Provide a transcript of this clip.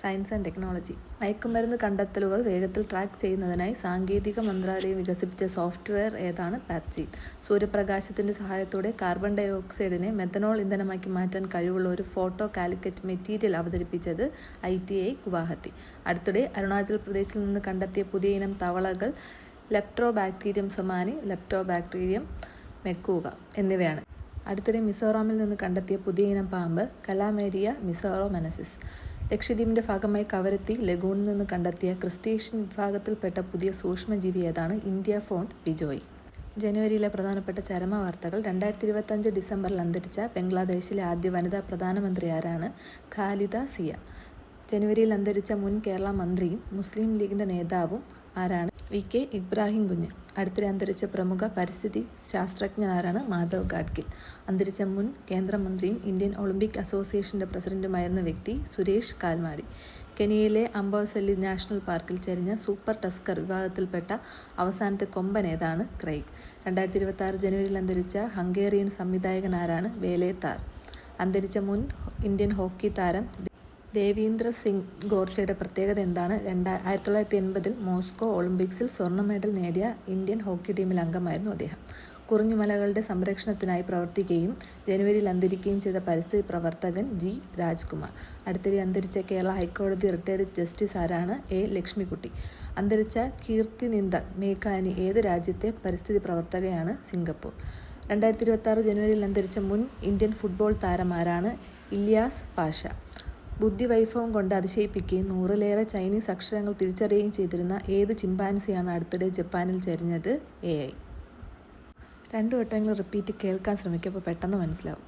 Science and technology. മയക്കുമരുന്ന് കണ്ടെത്തലുകൾ വേഗത്തിൽ ട്രാക്ക് ചെയ്യുന്നതിനായി സാങ്കേതിക മന്ത്രാലയം വികസിപ്പിച്ച സോഫ്റ്റ്വെയർ ഏതാണ്? പാത്സീൻ. സൂര്യപ്രകാശത്തിന്റെ സഹായത്തോടെ കാർബൺ ഡൈ ഓക്സൈഡിനെ മെത്തനോൾ ഇന്ധനമാക്കി മാറ്റാൻ കഴിവുള്ള ഒരു ഫോട്ടോ കാലിക്കറ്റ് മെറ്റീരിയൽ അവതരിപ്പിച്ചത് ITI ഗുവാഹത്തി. അടുത്തിടെ അരുണാചൽ പ്രദേശിൽ നിന്ന് കണ്ടെത്തിയ പുതിയ ഇനം തവളകൾ ലെപ്റ്റോബാക്ടീരിയം സൊമാനി, ലെപ്റ്റോബാക്ടീരിയം മെക്കൂക എന്നിവയാണ്. അടുത്തിടെ മിസോറാമിൽ നിന്ന് കണ്ടെത്തിയ പുതിയ ഇനം പാമ്പ് കലാമേരിയ മിസോറോമെനസിസ്. ലക്ഷദ്വീപിന്റെ ഭാഗമായി കവരത്തി ലഗൂണിൽ നിന്ന് കണ്ടെത്തിയ ക്രിസ്റ്റേഷ്യൻ വിഭാഗത്തിൽപ്പെട്ട പുതിയ സൂക്ഷ്മജീവി ഏതാണ്? India font Bijoy. ജനുവരിയിലെ പ്രധാനപ്പെട്ട ചരമ വാർത്തകൾ. 2025 ഡിസംബറിൽ അന്തരിച്ച ബംഗ്ലാദേശിലെ ആദ്യ വനിതാ പ്രധാനമന്ത്രി ആരാണ്? ഖാലിദ സിയ. ജനുവരിയിൽ അന്തരിച്ച മുൻ കേരള മന്ത്രിയും മുസ്ലിം ലീഗിന്റെ നേതാവും ആരാണ്? VK ഇബ്രാഹിം കുഞ്ഞ്. അടുത്തിടെ അന്തരിച്ച പ്രമുഖ പരിസ്ഥിതി ശാസ്ത്രജ്ഞനാരാണ്? മാധവ് ഗാഡ്ഗിൽ. അന്തരിച്ച മുൻ കേന്ദ്രമന്ത്രിയും ഇന്ത്യൻ ഒളിമ്പിക് അസോസിയേഷന്റെ പ്രസിഡന്റുമായിരുന്ന വ്യക്തി സുരേഷ് കാൽമാടി. കെനിയയിലെ അംബോസെല്ലി നാഷണൽ പാർക്കിൽ ചരിഞ്ഞ സൂപ്പർ ടസ്കർ വിഭാഗത്തിൽപ്പെട്ട അവസാനത്തെ കൊമ്പൻ ഏതാണ്? ക്രെയ്ഗ്. 2026 ജനുവരിയിൽ അന്തരിച്ച ഹംഗേറിയൻ സംവിധായകൻ ആരാണ്? വേലെ താർ. അന്തരിച്ച മുൻ ഇന്ത്യൻ ഹോക്കി താരം ദേവീന്ദ്ര സിംഗ് ഗോർച്ചയുടെ പ്രത്യേകത എന്താണ്? 1980 മോസ്കോ ഒളിമ്പിക്സിൽ സ്വർണ്ണ മെഡൽ നേടിയ ഇന്ത്യൻ ഹോക്കി ടീമിൽ അംഗമായിരുന്നു അദ്ദേഹം. കുറിഞ്ഞുമലകളുടെ സംരക്ഷണത്തിനായി പ്രവർത്തിക്കുകയും ജനുവരിയിൽ അന്തരിക്കുകയും ചെയ്ത പരിസ്ഥിതി പ്രവർത്തകൻ G. രാജ്കുമാർ. അടുത്തിടെ അന്തരിച്ച കേരള ഹൈക്കോടതി റിട്ടയർഡ് ജസ്റ്റിസ് ആരാണ്? A. ലക്ഷ്മിക്കുട്ടി. അന്തരിച്ച കീർത്തി നിന്ദ മേഘാനി ഏത് രാജ്യത്തെ പരിസ്ഥിതി പ്രവർത്തകയാണ്? സിംഗപ്പൂർ. 2026 ജനുവരിയിൽ അന്തരിച്ച മുൻ ഇന്ത്യൻ ഫുട്ബോൾ താരമാരാണ്? ഇല്യാസ് പാഷ. ബുദ്ധിവൈഭവം കൊണ്ട് അതിശയിപ്പിക്കുകയും 100-ലേറെ ചൈനീസ് അക്ഷരങ്ങൾ തിരിച്ചറിയുകയും ചെയ്തിരുന്ന ഏത് ചിമ്പാൻസിയാണ് അടുത്തിടെ ജപ്പാനിൽ ചരിഞ്ഞത്? AI. 2 വട്ടമെങ്കിലും റിപ്പീറ്റ് കേൾക്കാൻ ശ്രമിക്കുക, അപ്പോൾ പെട്ടെന്ന് മനസ്സിലാവും.